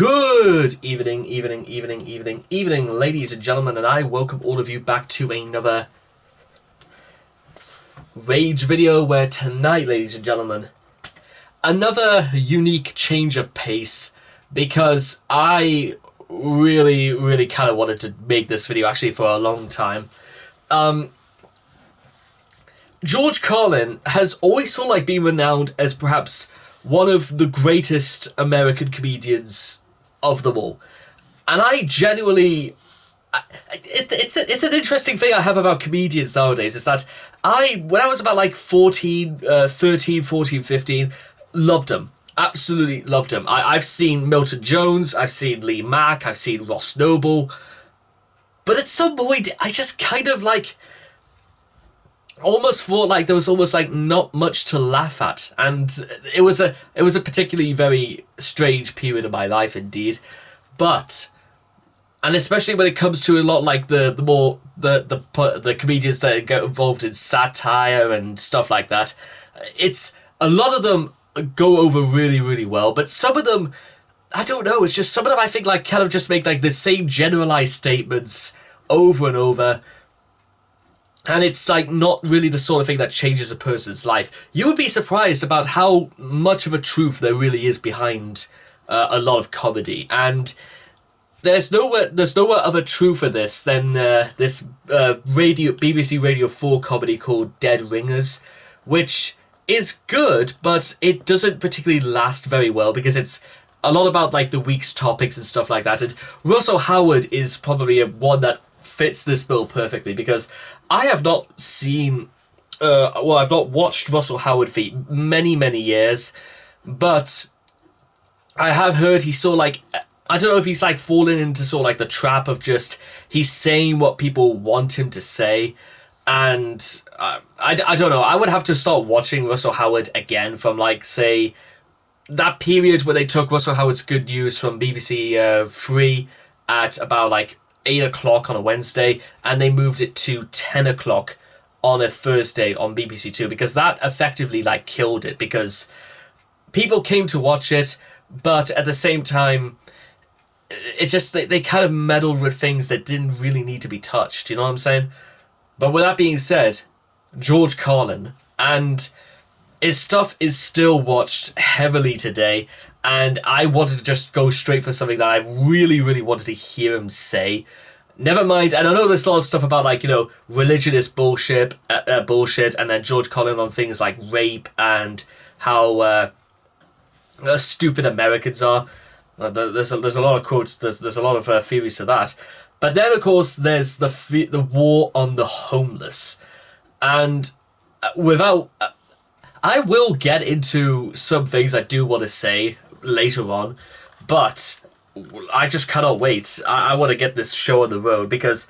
Good evening, ladies and gentlemen, and I welcome all of you back to another Rage video, where tonight, ladies and gentlemen, another unique change of pace, because I really kind of wanted to make this video actually for a long time. George Carlin has always sort of like been renowned as perhaps one of the greatest American comedians of them all. And I genuinely... It's an interesting thing I have about comedians nowadays, is that when I was about like 13, 14, 15, loved him. Absolutely loved him. I've seen Milton Jones, I've seen Lee Mack, I've seen Ross Noble. But at some point, I just kind of like... almost thought like there was almost like not much to laugh at, and it was a particularly very strange period of my life indeed. And especially when it comes to a lot like the comedians that get involved in satire and stuff like that, it's a lot of them go over really well, but some of them, I don't know, it's just some of them I think like kind of just make like the same generalized statements over and over. And it's like not really the sort of thing that changes a person's life. You would be surprised about how much of a truth there really is behind a lot of comedy. And there's nowhere of a truth for this than this BBC Radio 4 comedy called Dead Ringers, which is good, but it doesn't particularly last very well because it's a lot about like the week's topics and stuff like that. And Russell Howard is probably one that fits this bill perfectly, because I have not seen, I've not watched Russell Howard for many years, but I have heard he's sort of like, I don't know if he's like fallen into sort of like the trap of just, he's saying what people want him to say, and I don't know, I would have to start watching Russell Howard again from like, say, that period where they took Russell Howard's Good News from BBC 3 at about like 8 o'clock on a Wednesday, and they moved it to 10 o'clock on a Thursday on BBC 2, because that effectively like killed it, because people came to watch it, but at the same time it just, they kind of meddled with things that didn't really need to be touched, you know what I'm saying? But with that being said, George Carlin, and his stuff is still watched heavily today. And I wanted to just go straight for something that I really wanted to hear him say. Never mind, and I know there's a lot of stuff about like, you know, religionist bullshit, and then George Carlin on things like rape and how stupid Americans are. There's a lot of quotes. There's a lot of theories to that. But then of course there's the war on the homeless, and I will get into some things I do want to say later on, but I just cannot wait. I want to get this show on the road, because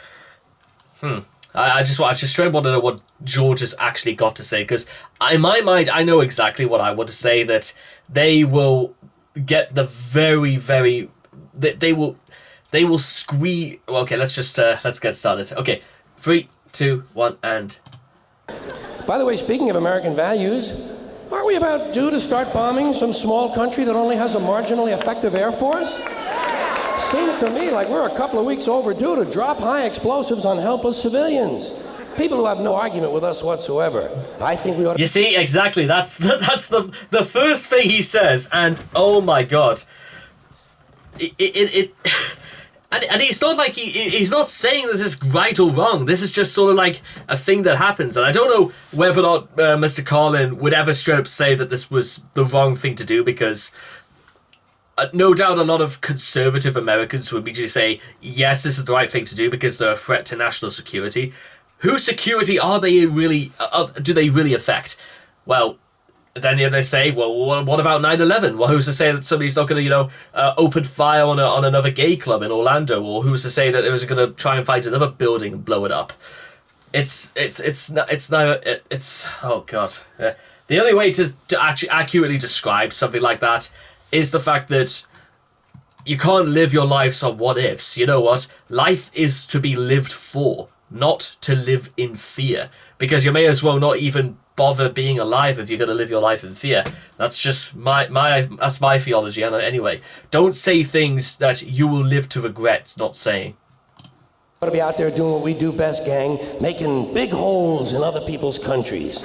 I just straight want to know what George has actually got to say, because in my mind I know exactly what I want to say, that they will get the they will squeeze. Okay, let's get started. Okay, 3, 2, 1, and... By the way, speaking of American values, aren't we about due to start bombing some small country that only has a marginally effective air force? Seems to me like we're a couple of weeks overdue to drop high explosives on helpless civilians. People who have no argument with us whatsoever. I think we ought to... You see, exactly, that's the first thing he says, and oh my god. And he's not like he's not saying this is right or wrong. This is just sort of like a thing that happens. And I don't know whether or not Mr. Carlin would ever straight up say that this was the wrong thing to do, because no doubt a lot of conservative Americans would immediately say, yes, this is the right thing to do because they're a threat to national security. Whose security are they really, do they really affect? Well, then they say, well, what about 9/11? Well, who's to say that somebody's not going to, open fire on another gay club in Orlando? Or who's to say that they was going to try and find another building and blow it up? It's oh god. The only way to actually accurately describe something like that is the fact that you can't live your lives on what ifs. You know what? Life is to be lived for. not to live in fear, because you may as well not even bother being alive if you're going to live your life in fear. That's just that's my theology. And anyway, don't say things that you will live to regret not saying. We ought to be out there doing what we do best, gang, making big holes in other people's countries.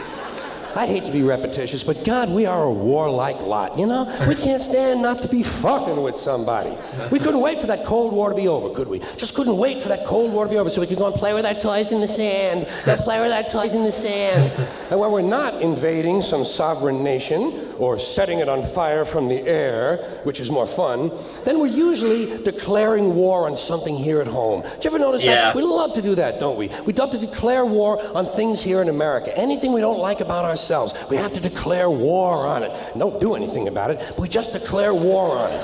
I hate to be repetitious, but God, we are a warlike lot, you know? We can't stand not to be fucking with somebody. We couldn't wait for that Cold War to be over, could we? Just couldn't wait for that Cold War to be over so we could go and play with our toys in the sand. Go play with our toys in the sand. And when we're not invading some sovereign nation or setting it on fire from the air, which is more fun, then we're usually declaring war on something here at home. Do you ever notice that? We love to do that, don't we? We love to declare war on things here in America. Anything we don't like about ourselves, we have to declare war on it. Don't do anything about it. We just declare war on it.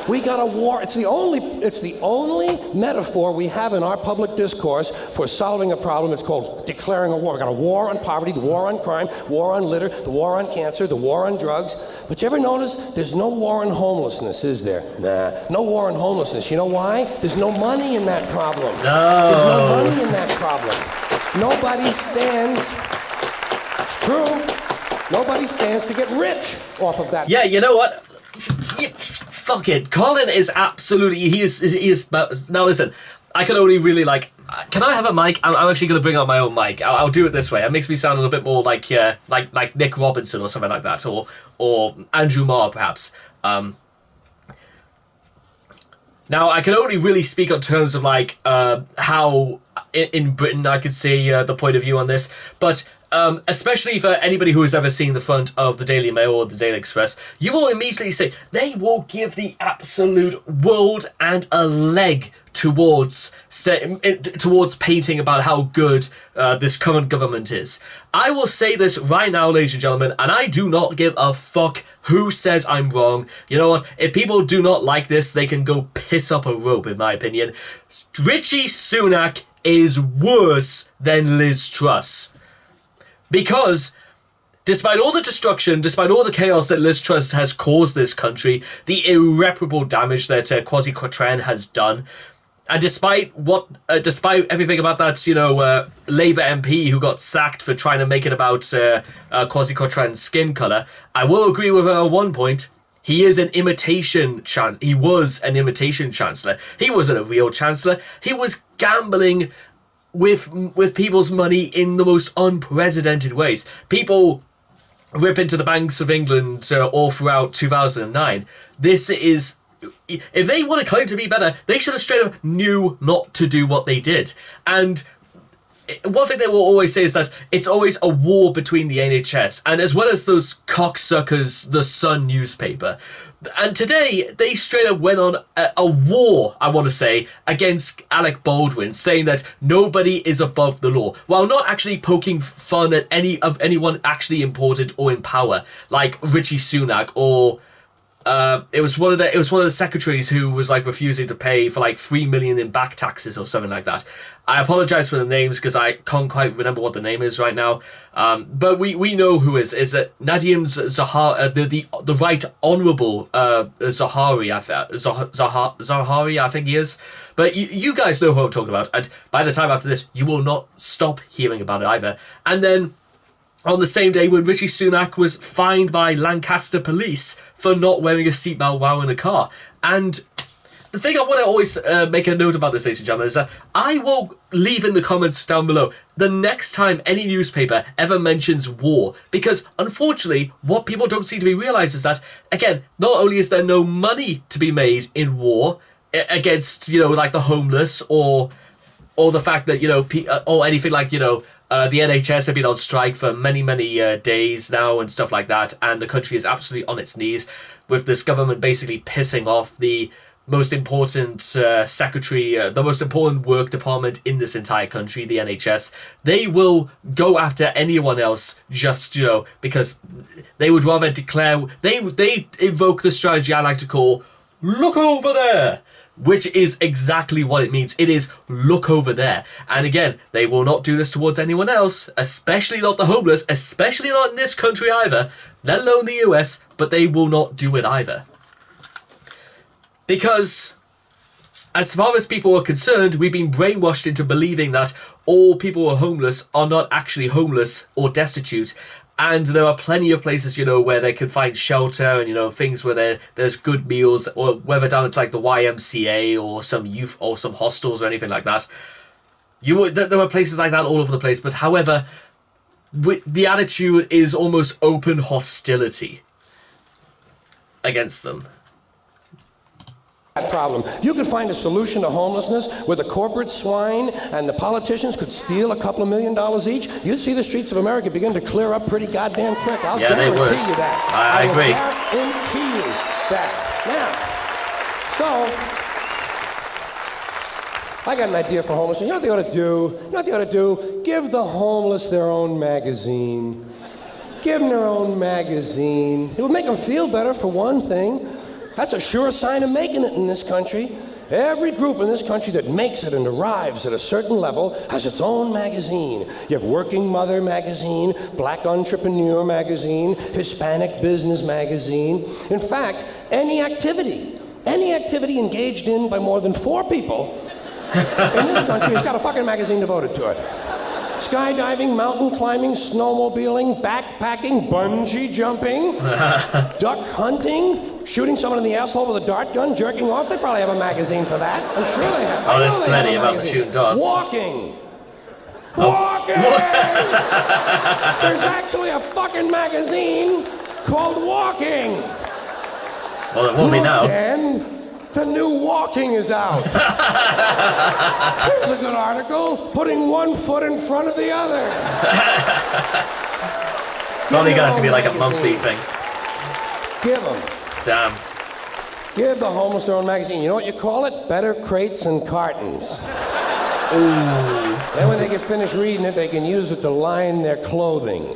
We got a war. It's the only metaphor we have in our public discourse for solving a problem. It's called declaring a war. We got a war on poverty, the war on crime, war on litter, the war on cancer, the war on drugs. But you ever notice there's no war on homelessness, is there? Nah, no war on homelessness. You know why? There's no money in that problem. No. There's no money in that problem. Nobody stands. It's true. Nobody stands to get rich off of that. Yeah, you know what? Fuck it. Carlin is absolutely... He is... Now listen, I can only really can I have a mic? I'm actually going to bring out my own mic. I'll do it this way. It makes me sound a little bit more like Nick Robinson or something like that, or Andrew Marr perhaps. Now I can only really speak on terms of how in Britain I could see the point of view on this, but especially for anybody who has ever seen the front of the Daily Mail or the Daily Express, you will immediately say they will give the absolute world and a leg towards painting about how good this current government is. I will say this right now, ladies and gentlemen, and I do not give a fuck who says I'm wrong. You know what? If people do not like this, they can go piss up a rope, in my opinion. Richie Sunak is worse than Liz Truss. Because despite all the destruction, despite all the chaos that Liz Truss has caused this country, the irreparable damage that Kwasi Kwarteng has done, and despite everything about that, Labour MP who got sacked for trying to make it about Kwasi Kwarteng's skin colour, I will agree with her at one point. He is an imitation he was an imitation chancellor. He wasn't a real chancellor. He was gambling with people's money in the most unprecedented ways. People rip into the banks of England all throughout 2009. This is... If they want to claim to be better, they should have straight up knew not to do what they did. And one thing they will always say is that it's always a war between the NHS and as well as those cocksuckers, the Sun newspaper. And today, they straight up went on a war, I want to say, against Alec Baldwin, saying that nobody is above the law, while not actually poking fun at anyone actually important or in power, like Richie Sunak or... It was one of the secretaries who was refusing to pay for $3 million in back taxes or something like that. I apologize for the names because I can't quite remember what the name is right now. But we know who is it Nadim the Right Honourable Zahari, I think he is. But you guys know who I'm talking about, and by the time after this, you will not stop hearing about it either. And then on the same day when Richie Sunak was fined by Lancaster police for not wearing a seatbelt while in a car. And the thing I want to always make a note about this, ladies and gentlemen, is that I will leave in the comments down below the next time any newspaper ever mentions war. Because, unfortunately, what people don't seem to be realised is that, again, not only is there no money to be made in war against, the homeless or the fact that, or anything the NHS have been on strike for many, many days now and stuff like that, and the country is absolutely on its knees with this government basically pissing off the most important secretary, the most important work department in this entire country, the NHS. They will go after anyone else just, because they would rather declare... They invoke the strategy I like to call, look over there! Which is exactly what it means. It is look over there. And again, they will not do this towards anyone else, especially not the homeless, especially not in this country either, let alone the US, but they will not do it either. Because as far as people are concerned, we've been brainwashed into believing that all people who are homeless are not actually homeless or destitute. And there are plenty of places, where they can find shelter and, things where there's good meals, or whether down it's like the YMCA or some youth or some hostels or anything like that. There are places like that all over the place. But however, the attitude is almost open hostility against them. Problem. You could find a solution to homelessness where the corporate swine and the politicians could steal $2 million each. You'd see the streets of America begin to clear up pretty goddamn quick. I'll guarantee you that. I agree. Guarantee you that. Now, I got an idea for homelessness. You know what they ought to do? You know what they ought to do? Give the homeless their own magazine. Give them their own magazine. It would make them feel better, for one thing. That's a sure sign of making it in this country. Every group in this country that makes it and arrives at a certain level has its own magazine. You have Working Mother magazine, Black Entrepreneur magazine, Hispanic Business magazine. In fact, any activity engaged in by more than 4 people in this country has got a fucking magazine devoted to it. Skydiving, mountain climbing, snowmobiling, backpacking, bungee jumping, duck hunting, shooting someone in the asshole with a dart gun, jerking off. They probably have a magazine for that. I'm sure they have. Oh, there's plenty about the shooting darts. Walking. There's actually a fucking magazine called Walking. Well, it won't be now. Dan, the new Walking is out. Here's a good article, putting one foot in front of the other. It's probably going to be like a monthly thing. Give them. Damn. Give the homeless their own magazine. You know what you call it? Better Crates and Cartons. Ooh. Then when they get finished reading it, they can use it to line their clothing.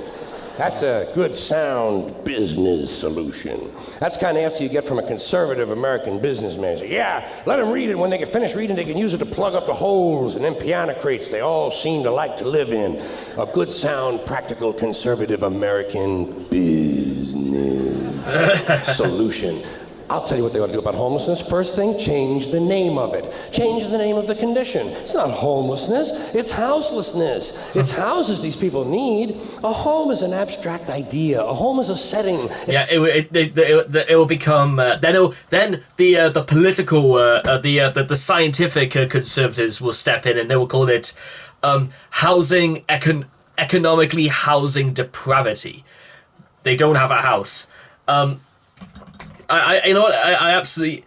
That's a good, sound business solution. That's the kind of answer you get from a conservative American businessman. So, yeah, let them read it. When they get finished reading, they can use it to plug up the holes in them piano crates they all seem to like to live in. A good, sound, practical, conservative American business solution. I'll tell you what they ought to do about homelessness. First thing, change the name of it. Change the name of the condition. It's not homelessness, it's houselessness. It's houses these people need. A home is an abstract idea. A home is a setting. It will become then the political the scientific conservatives will step in and they will call it economically housing depravity. They don't have a house. You know what? I absolutely.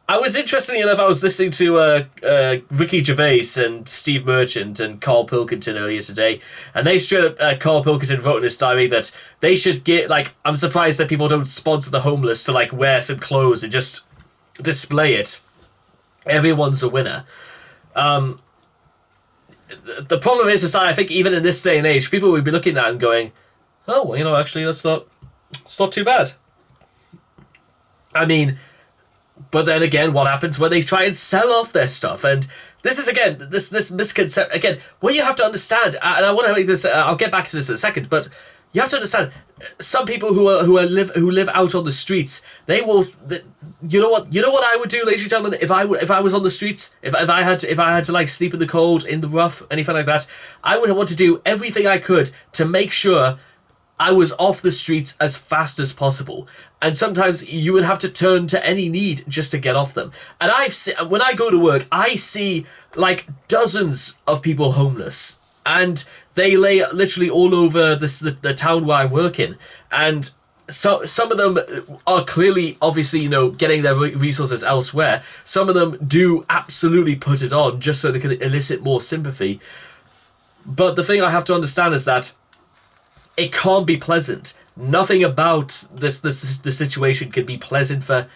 I was, interestingly enough, I was listening to Ricky Gervais and Steve Merchant and Carl Pilkington earlier today, and they straight up, Carl Pilkington wrote in his diary that they should get, I'm surprised that people don't sponsor the homeless to, wear some clothes and just display it. Everyone's a winner. The problem is that I think even in this day and age, people would be looking at it and going, oh, well, actually, it's not too bad. I mean, but then again, what happens when they try and sell off their stuff? And this is, again, this misconception. Again, what you have to understand, and I want to make this, I'll get back to this in a second, but you have to understand, some people who live out on the streets, they will, you know what I would do, ladies and gentlemen, if I was on the streets, if I had to sleep in the cold, in the rough, anything like that, I would want to do everything I could to make sure I was off the streets as fast as possible. And sometimes you would have to turn to any need just to get off them. And when I go to work, I see dozens of people homeless. And they lay literally all over the town where I work in. And so some of them are clearly, obviously, getting their resources elsewhere. Some of them do absolutely put it on just so they can elicit more sympathy. But the thing I have to understand is that it can't be pleasant. Nothing about the situation can be pleasant for,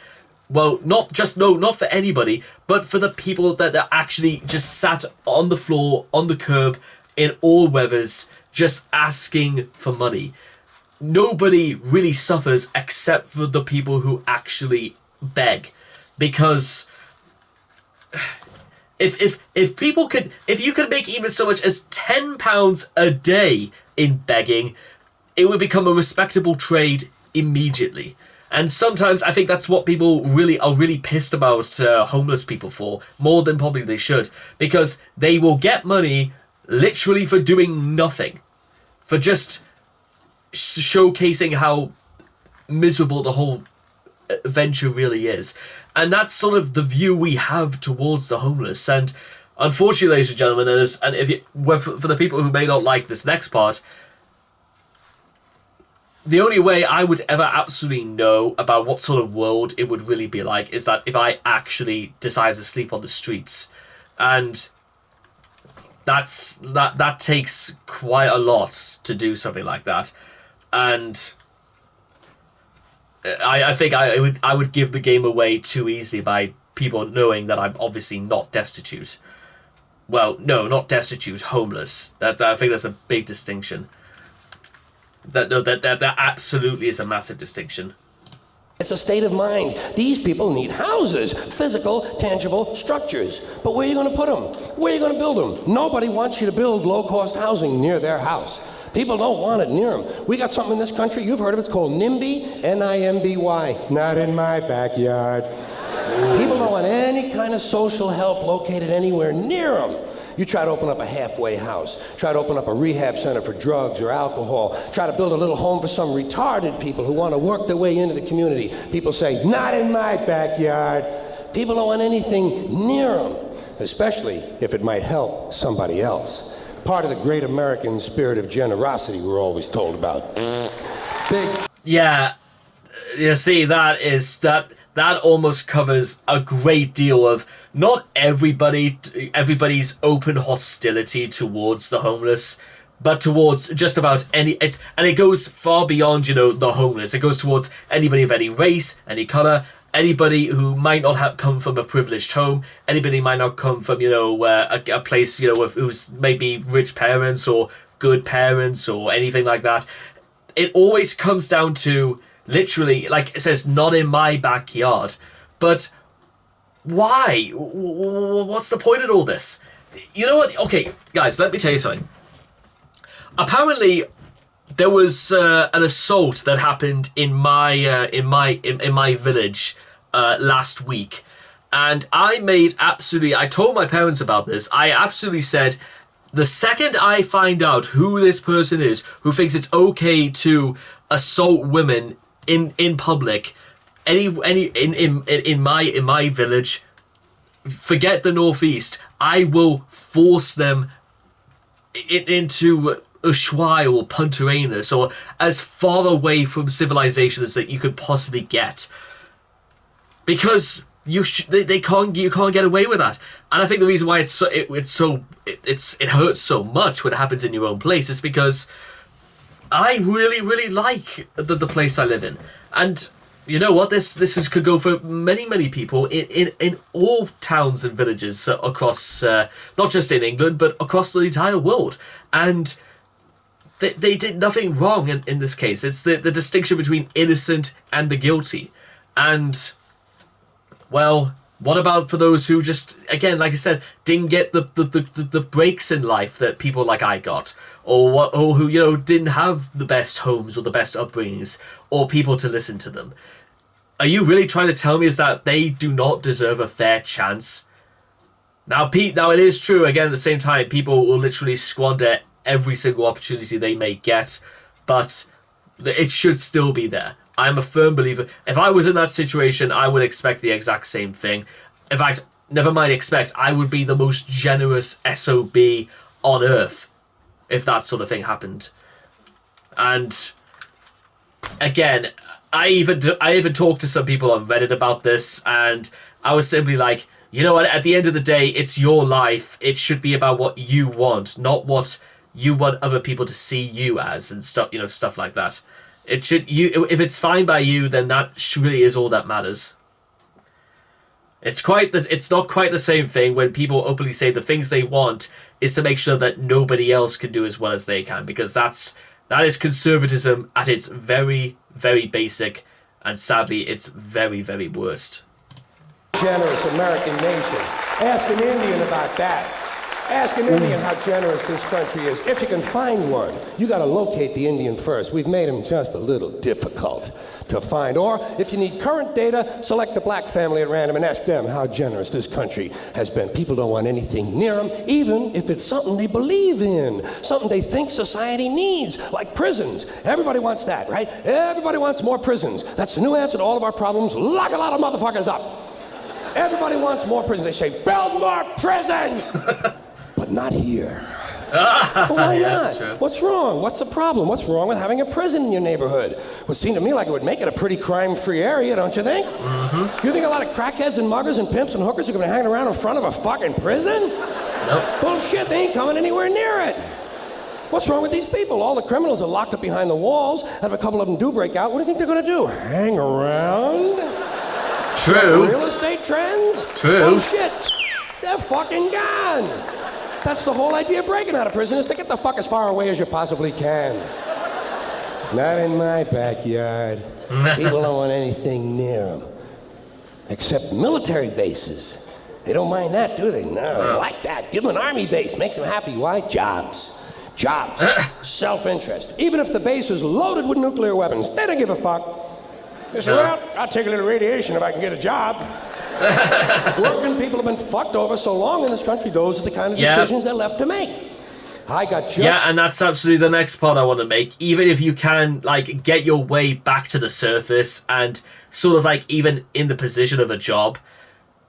well, not for anybody, but for the people that are actually just sat on the floor, on the curb, in all weathers, just asking for money. Nobody really suffers except for the people who actually beg, because if you could make even so much as £10 a day in begging, it would become a respectable trade immediately. And sometimes I think that's what people really are really pissed about homeless people for, more than probably they should, because they will get money literally for doing nothing, for just showcasing how miserable the whole venture really is. And that's sort of the view we have towards the homeless. And unfortunately, ladies and gentlemen, and if you, for the people who may not like this next part, the only way I would ever absolutely know about what sort of world it would really be like is that if I actually decided to sleep on the streets. And that takes quite a lot to do something like that. And I think I would give the game away too easily by people knowing that I'm obviously not destitute. Well, no, not destitute, homeless. I think that's a big distinction. That absolutely is a massive distinction. It's a state of mind. These people need houses, physical, tangible structures. But where are you going to put them? Where are you going to build them? Nobody wants you to build low-cost housing near their house. People don't want it near them. We got something in this country, you've heard of it, it's called NIMBY, N-I-M-B-Y. Not in my backyard. People don't want any kind of social help located anywhere near them. You try to open up a halfway house, try to open up a rehab center for drugs or alcohol, try to build a little home for some retarded people who want to work their way into the community. People say, not in my backyard. People don't want anything near them, especially if it might help somebody else. Part of the great American spirit of generosity we're always told about. Big. Yeah, you see, that almost covers a great deal of not everybody's open hostility towards the homeless, but towards just about and it goes far beyond, the homeless. It goes towards anybody of any race, any color, anybody who might not have come from a privileged home, anybody might not come from, a place, who's maybe rich parents or good parents or anything like that. It always comes down to literally, like it says, not in my backyard. But why? What's the point of all this? You know what? Okay, guys, let me tell you something. Apparently, there was an assault that happened in my village last week, and I told my parents about this. I absolutely said, the second I find out who this person is who thinks it's okay to assault women in public, in my village, forget the Northeast. I will force them into Ushuaia or Punta Arenas, or as far away from civilization as that you could possibly get, because you can't get away with that. And I think the reason why it hurts so much when it happens in your own place is because I really, really like the place I live in. And you know what? This could go for many people in all towns and villages across, not just in England, but across the entire world. And they did nothing wrong in this case. It's the distinction between innocent and the guilty. And, well, what about for those who just, again, like I said, didn't get the breaks in life that people like I got, or who didn't have the best homes or the best upbringings or people to listen to them? Are you really trying to tell me is that they do not deserve a fair chance? Now, it is true. Again, at the same time, people will literally squander every single opportunity they may get, but it should still be there. I'm a firm believer. If I was in that situation, I would expect the exact same thing. In fact, never mind expect, I would be the most generous SOB on earth if that sort of thing happened. And again, I even talked to some people on Reddit about this, and I was simply like, you know what, at the end of the day, it's your life. It should be about what you want, not what you want other people to see you as, and stuff like that. If it's fine by you, then that really is all that matters. It's not quite the same thing when people openly say the things they want is to make sure that nobody else can do as well as they can, because that is conservatism at its very, very basic, and sadly, its very, very worst. Generous American nation. Ask an Indian about that. Ask an Indian how generous this country is. If you can find one, you got to locate the Indian first. We've made him just a little difficult to find. Or if you need current data, select a black family at random and ask them how generous this country has been. People don't want anything near them, even if it's something they believe in, something they think society needs, like prisons. Everybody wants that, right? Everybody wants more prisons. That's the new answer to all of our problems. Lock a lot of motherfuckers up. Everybody wants more prisons. They say, build more prisons! But not here. Well, why not? What's wrong? What's the problem? What's wrong with having a prison in your neighborhood? Well, it seemed to me like it would make it a pretty crime-free area, don't you think? Mm-hmm. You think a lot of crackheads and muggers and pimps and hookers are going to hang around in front of a fucking prison? Nope. Bullshit, they ain't coming anywhere near it. What's wrong with these people? All the criminals are locked up behind the walls, and if a couple of them do break out, what do you think they're going to do? Hang around? True. Real estate trends? True. Bullshit. They're fucking gone. That's the whole idea of breaking out of prison, is to get the fuck as far away as you possibly can. Not in my backyard. People don't want anything near them. Except military bases. They don't mind that, do they? No, they like that. Give them an army base. Makes them happy. Why? Jobs. Jobs. Self-interest. Even if the base is loaded with nuclear weapons, they don't give a fuck. They say, well, I'll take a little radiation if I can get a job. Working people have been fucked over so long in this country, those are the kind of decisions they're left to make. I got jumped. Yeah, and that's absolutely the next part I want to make. Even if you can, like, get your way back to the surface and sort of, like, even in the position of a job,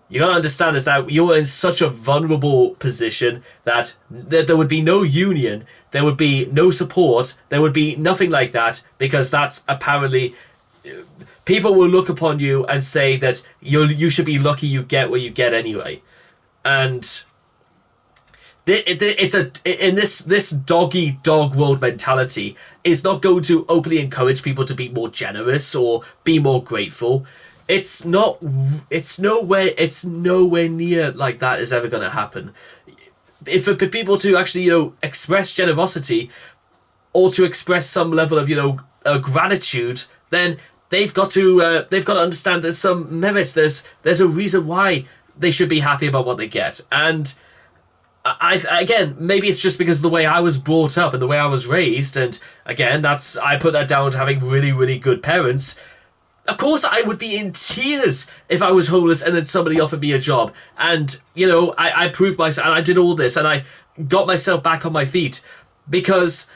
you gotta understand is that you're in such a vulnerable position that there would be no union, there would be no support, there would be nothing like that, because that's apparently... People will look upon you and say that you should be lucky you get what you get anyway, and it's in this dog world mentality is not going to openly encourage people to be more generous or be more grateful. It's nowhere near like that is ever going to happen. If for people to actually express generosity or to express some level of gratitude, then they've got to understand there's some merit. There's a reason why they should be happy about what they get. And again, maybe it's just because of the way I was brought up and the way I was raised. And again, I put that down to having really, really good parents. Of course, I would be in tears if I was homeless and then somebody offered me a job. And, I proved myself and I did all this and I got myself back on my feet because...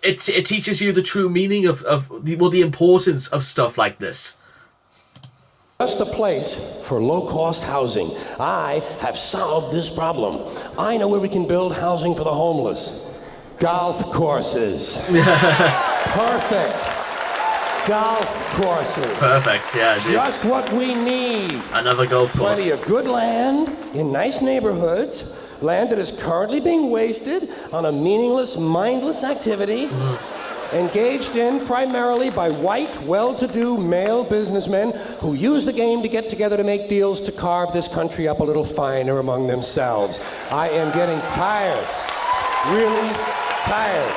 It teaches you the true meaning of the importance of stuff like this. Just a place for low-cost housing. I have solved this problem. I know where we can build housing for the homeless. Golf courses. Perfect. Golf courses. Perfect, yeah. Just what we need. Another golf course. Plenty of good land in nice neighborhoods. Land that is currently being wasted on a meaningless, mindless activity engaged in primarily by white, well-to-do male businessmen who use the game to get together to make deals to carve this country up a little finer among themselves. I am getting tired. Really tired.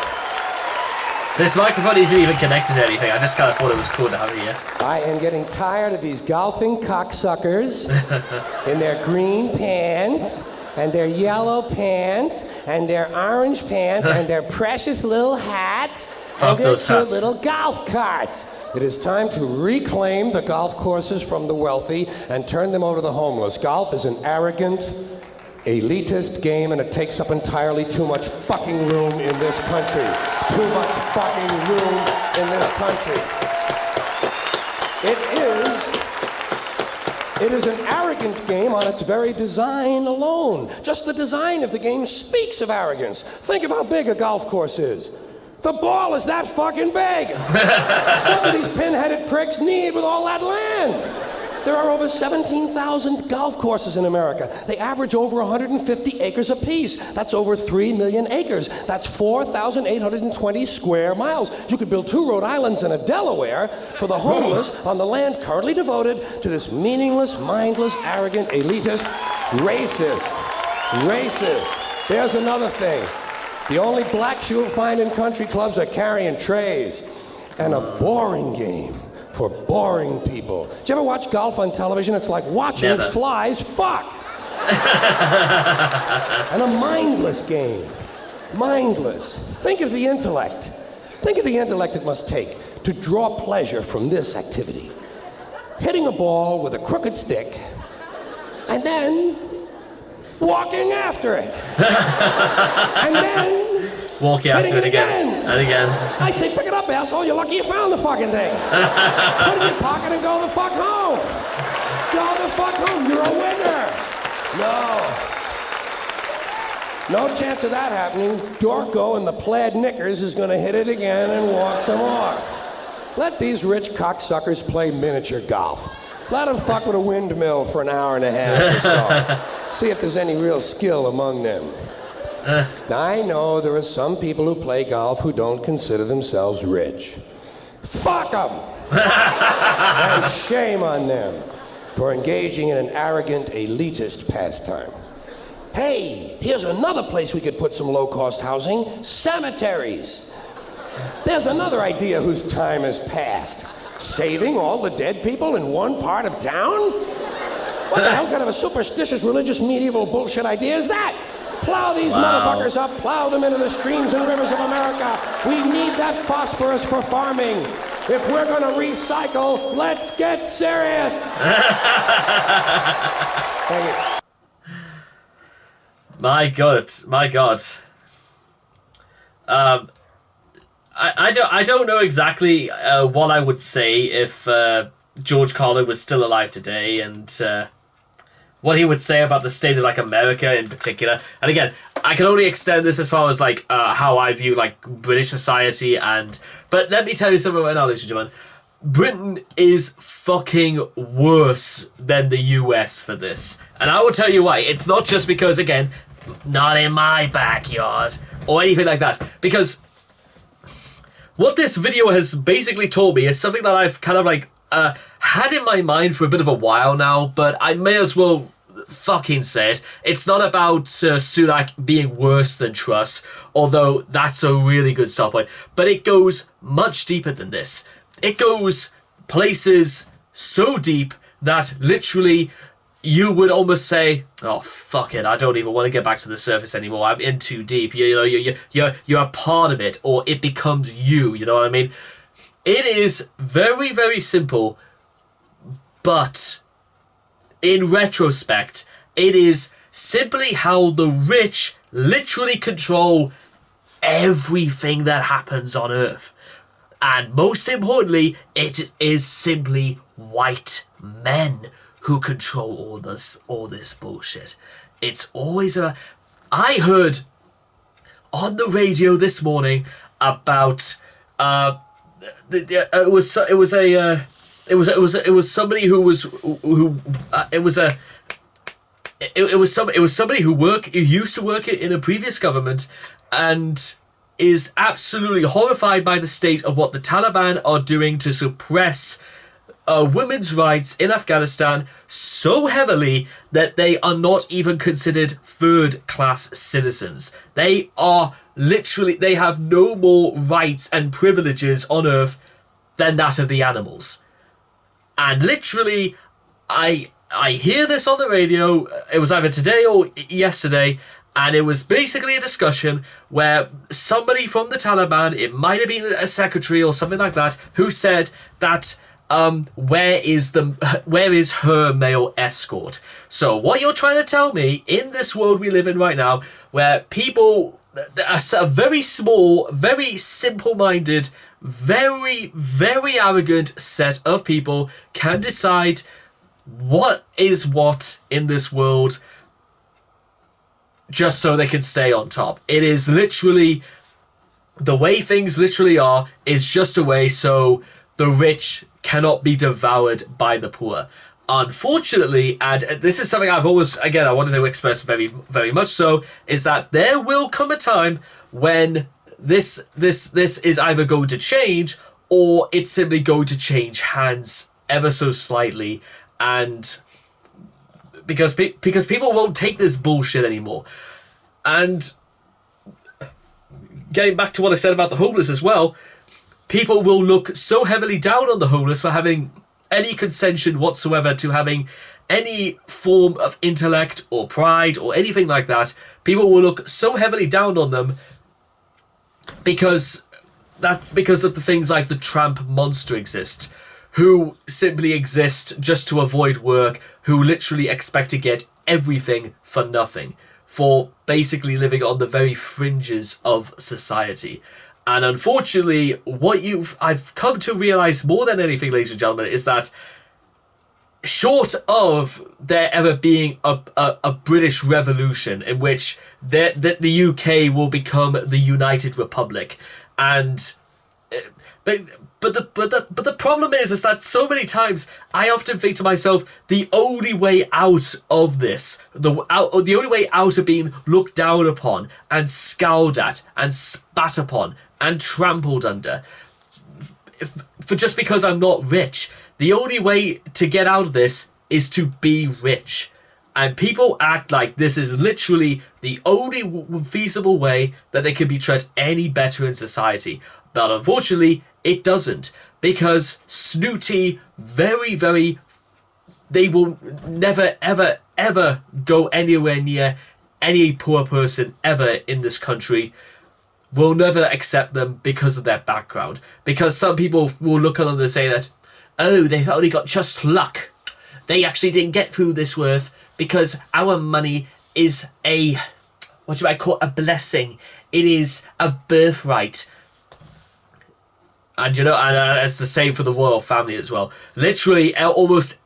This microphone isn't even connected to anything. I just kind of thought it was cool to have it here. I am getting tired of these golfing cocksuckers in their green pants and their yellow pants, and their orange pants, and their precious little hats, and their cute little golf carts. It is time to reclaim the golf courses from the wealthy and turn them over to the homeless. Golf is an arrogant, elitist game, and it takes up entirely too much fucking room in this country. Too much fucking room in this country. It is an arrogant game on its very design alone. Just the design of the game speaks of arrogance. Think of how big a golf course is. The ball is that fucking big. What do these pin-headed pricks need with all that land? There are over 17,000 golf courses in America. They average over 150 acres apiece. That's over 3 million acres. That's 4,820 square miles. You could build 2 Rhode Islands and a Delaware for the homeless on the land currently devoted to this meaningless, mindless, arrogant, elitist, racist. There's another thing. The only blacks you'll find in country clubs are carrying trays and a boring game for boring people. Did you ever watch golf on television? It's like watching flies fuck. And a mindless game. Mindless. Think of the intellect. Think of the intellect it must take to draw pleasure from this activity. Hitting a ball with a crooked stick and then walking after it. And then walking after hitting it again. And again. I say, pick it up, asshole. You're lucky you found the fucking thing. Put it in your pocket and go the fuck home. Go the fuck home. You're a winner. No chance of that happening. Dorco in the plaid knickers is going to hit it again and walk some more. Let these rich cocksuckers play miniature golf. Let them fuck with a windmill for an hour and a half or so. See if there's any real skill among them. Now, I know there are some people who play golf who don't consider themselves rich. Fuck them! And shame on them for engaging in an arrogant, elitist pastime. Hey, here's another place we could put some low-cost housing. Cemeteries. There's another idea whose time has passed. Saving all the dead people in one part of town? What the hell kind of a superstitious, religious, medieval bullshit idea is that? Plow these motherfuckers up, plow them into the streams and rivers of America. We need that phosphorus for farming. If we're going to recycle, let's get serious. Thank you. My God. I don't know exactly what I would say if George Carlin was still alive today, and what he would say about the state of America in particular. And again, I can only extend this as far as how I view British society. But let me tell you something right now, ladies and gentlemen. Britain is fucking worse than the US for this, and I will tell you why. It's not just because, again, not in my backyard or anything like that, because what this video has basically told me is something that I've kind of had in my mind for a bit of a while now, but I may as well fucking say it. It's not about Sunak being worse than Truss, although that's a really good start point, but it goes much deeper than this. It goes places so deep that literally you would almost say, oh, fuck it, I don't even want to get back to the surface anymore. I'm in too deep. You're a part of it, or it becomes you, you know what I mean? It is very, very simple, but in retrospect, it is simply how the rich literally control everything that happens on Earth. And most importantly, it is simply white men who control all this bullshit. It's always about... I heard on the radio this morning about it was somebody who used to work in a previous government and is absolutely horrified by the state of what the Taliban are doing to suppress women's rights in Afghanistan so heavily that they are not even considered third-class citizens. They are literally, they have no more rights and privileges on Earth than that of the animals. And literally, I hear this on the radio, it was either today or yesterday, and it was basically a discussion where somebody from the Taliban, it might have been a secretary or something like that, who said that where is her male escort? So what you're trying to tell me, in this world we live in right now, where people, a very small, very simple-minded, very, very arrogant set of people can decide what is what in this world just so they can stay on top. It is literally, the way things literally are, is just a way so the rich cannot be devoured by the poor. Unfortunately, and this is something I've always, again, I wanted to express very, very much so, is that there will come a time when this is either going to change or it's simply going to change hands ever so slightly, and because people won't take this bullshit anymore. And getting back to what I said about the homeless as well, people will look so heavily down on the homeless for having any concession whatsoever to having any form of intellect or pride or anything like that, people will look so heavily down on them because that's because of the things like the tramp monster exist, who simply exist just to avoid work, who literally expect to get everything for nothing, for basically living on the very fringes of society. And unfortunately, what I've come to realize more than anything, ladies and gentlemen, is that short of there ever being a British Revolution in which the UK will become the United Republic, and but the problem is that so many times I often think to myself, the only way out of this, the only way out of being looked down upon and scowled at and spat upon and trampled under, for just because I'm not rich, the only way to get out of this is to be rich. And people act like this is literally the only feasible way that they can be treated any better in society. But unfortunately, it doesn't. Because snooty, they will never, ever, ever go anywhere near any poor person ever in this country. Will never accept them because of their background. Because some people will look at them and say that, oh, they've only got just luck. They actually didn't get through this worth because our money is a blessing. It is a birthright. And it's the same for the royal family as well. Literally, this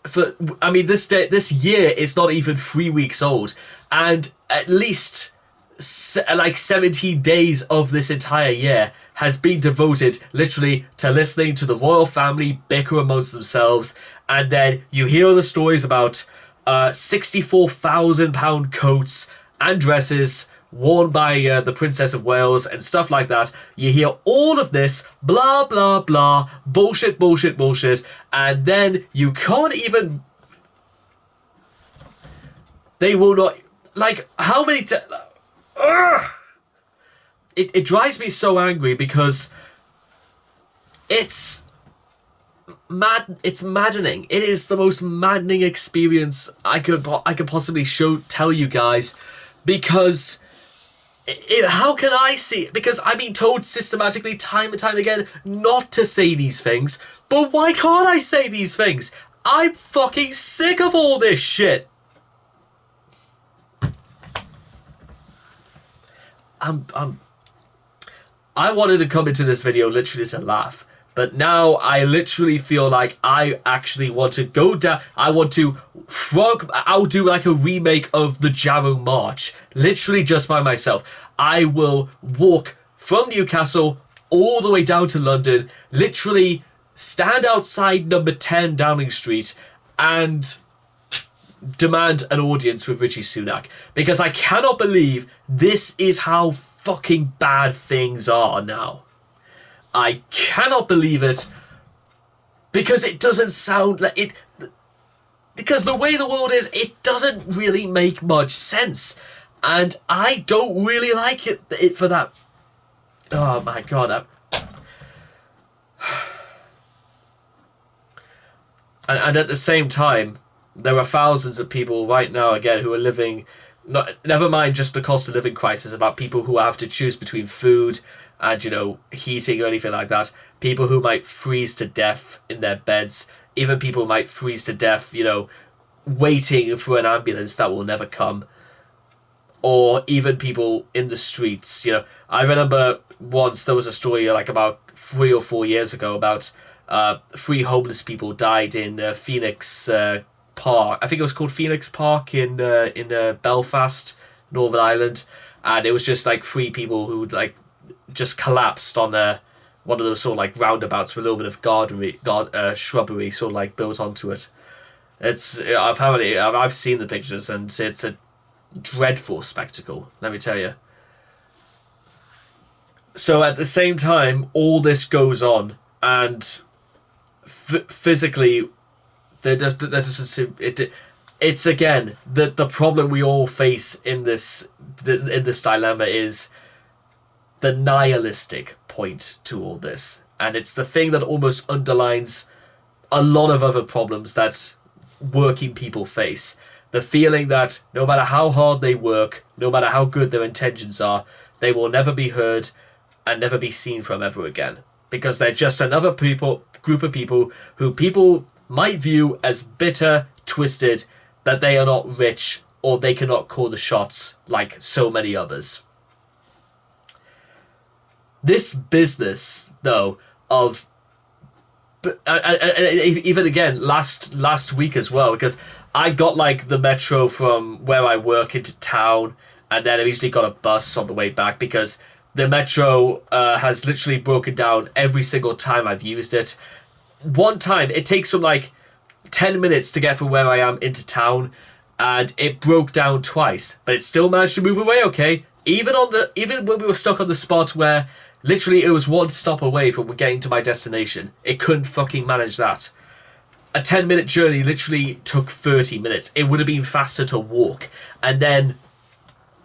year is not even 3 weeks old, and at least 17 days of this entire year has been devoted literally to listening to the royal family bicker amongst themselves, and then you hear the stories about £64,000 coats and dresses worn by the Princess of Wales and stuff like that. You hear all of this blah blah blah bullshit, and then you can't even. They will not, like, how many It drives me so angry because it's maddening. It is the most maddening experience I could possibly tell you guys, because how can I see? Because I've been told systematically time and time again not to say these things, but why can't I say these things? I'm fucking sick of all this shit. I wanted to come into this video literally to laugh, but now I literally feel like I actually want to go down. I'll do like a remake of the Jarrow March, literally just by myself. I will walk from Newcastle all the way down to London, literally stand outside number 10 Downing Street and demand an audience with Rishi Sunak, because I cannot believe this is how fucking bad things are now. I cannot believe it, because it doesn't sound like it, because the way the world is, it doesn't really make much sense, and I don't really like it for that. Oh my god. And at the same time, there are thousands of people right now, again, who are living, never mind just the cost of living crisis, about people who have to choose between food and, heating or anything like that. People who might freeze to death in their beds. Even people might freeze to death, waiting for an ambulance that will never come. Or even people in the streets. I remember once there was a story like about 3 or 4 years ago about 3 homeless people died in Phoenix Park. I think it was called Phoenix Park in Belfast, Northern Ireland, and it was just like 3 people who just collapsed on one of those sort of like roundabouts with a little bit of shrubbery sort of like built onto it. It's apparently, I've seen the pictures, and it's a dreadful spectacle, let me tell you. So at the same time, all this goes on, and physically, it's again the problem we all face in this dilemma is the nihilistic point to all this, and it's the thing that almost underlines a lot of other problems that working people face. The feeling that no matter how hard they work, no matter how good their intentions are, they will never be heard and never be seen from ever again. Because they're just another group of people who people might view as bitter, twisted, that they are not rich or they cannot call the shots like so many others. This business, though, of even again last week as well, because I got like the metro from where I work into town, and then I usually got a bus on the way back because the metro has literally broken down every single time I've used it. One time it takes from like 10 minutes to get from where I am into town, and it broke down twice, but it still managed to move away okay. Even when we were stuck on the spot where literally it was one stop away from getting to my destination, it couldn't fucking manage that. A 10-minute journey literally took 30 minutes. It would have been faster to walk. And then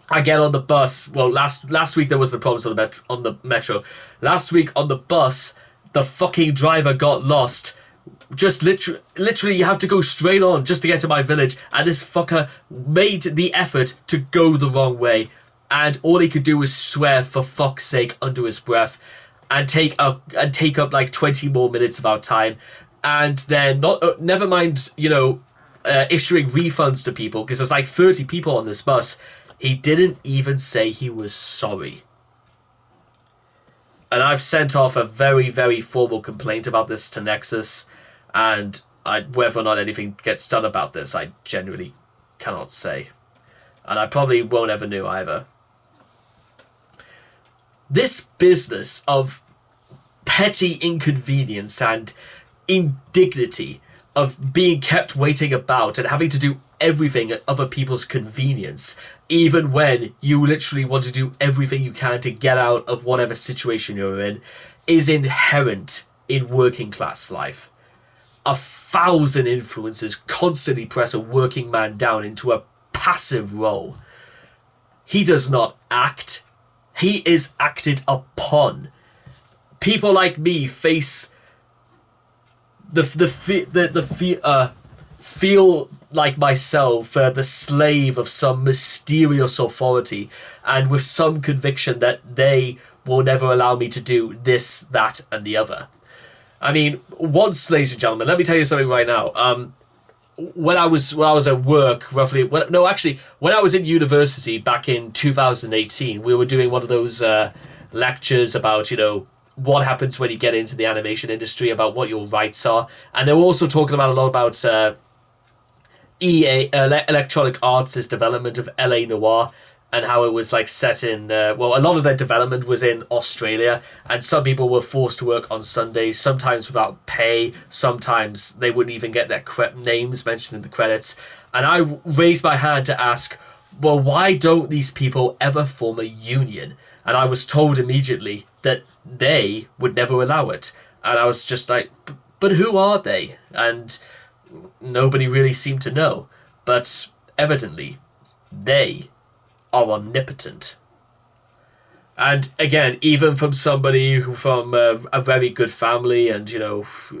I get on the bus. Well, last week there was the problems on the metro. Last week on the bus, the fucking driver got lost. Just literally you have to go straight on just to get to my village, and this fucker made the effort to go the wrong way, and all he could do was swear for fuck's sake under his breath and take up like 20 more minutes of our time, and then never mind issuing refunds to people, because there's like 30 people on this bus. He didn't even say he was sorry. And I've sent off a very, very formal complaint about this to Nexus, and whether or not anything gets done about this, I genuinely cannot say. And I probably won't ever know either. This business of petty inconvenience and indignity of being kept waiting about and having to do everything at other people's convenience, even when you literally want to do everything you can to get out of whatever situation you're in, is inherent in working class life. 1,000 influences constantly press a working man down into a passive role. He does not act. He is acted upon. People like me face feel like myself, the slave of some mysterious authority, and with some conviction that they will never allow me to do this, that, and the other. I mean, once, ladies and gentlemen, let me tell you something right now. When I was at work, when I was in university back in 2018, we were doing one of those lectures about, what happens when you get into the animation industry, about what your rights are. And they were also talking about a lot about Electronic Arts' development of LA Noire, and how it was like set in, a lot of their development was in Australia, and some people were forced to work on Sundays, sometimes without pay, sometimes they wouldn't even get their names mentioned in the credits. And I raised my hand to ask, well, why don't these people ever form a union? And I was told immediately that they would never allow it. And I was just like, but who are they? And nobody really seemed to know. But evidently, they are omnipotent. And again, even from somebody who from a very good family, and who've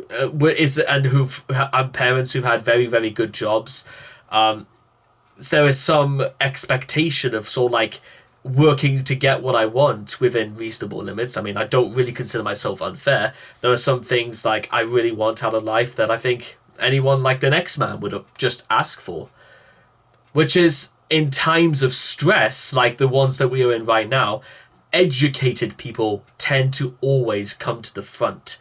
parents who've had very, very good jobs, there is some expectation of sort of like working to get what I want within reasonable limits. I mean, I don't really consider myself unfair. There are some things like I really want out of life that I think anyone like the next man would just ask for, which is, in times of stress like the ones that we are in right now, educated people tend to always come to the front.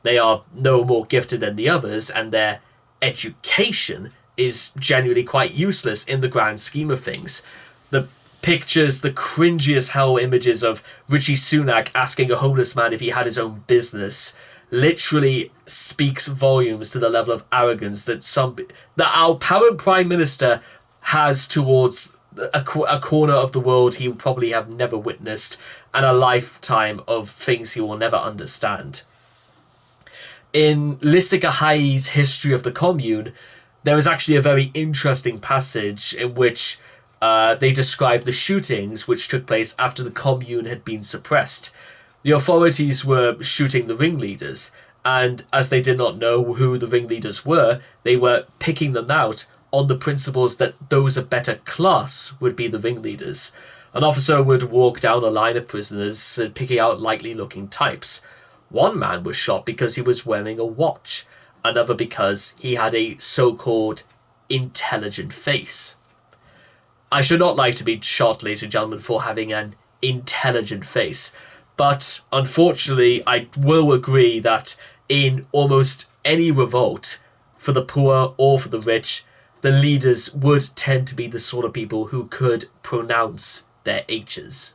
They are no more gifted than the others, and their education is genuinely quite useless in the grand scheme of things. The pictures, the cringy as hell images of Rishi Sunak asking a homeless man if he had his own business, literally speaks volumes to the level of arrogance that our current Prime Minister has towards a corner of the world he will probably have never witnessed, and a lifetime of things he will never understand. In Lissika Hai's History of the Commune, there is actually a very interesting passage in which they describe the shootings which took place after the Commune had been suppressed. The authorities were shooting the ringleaders, And as they did not know who the ringleaders were, they were picking them out on the principles that those of better class would be the ringleaders. An officer would walk down a line of prisoners, picking out likely-looking types. One man was shot because he was wearing a watch, another because he had a so-called intelligent face. I should not like to be shot, ladies and gentlemen, for having an intelligent face, but unfortunately I will agree that in almost any revolt, for the poor or for the rich, the leaders would tend to be the sort of people who could pronounce their H's.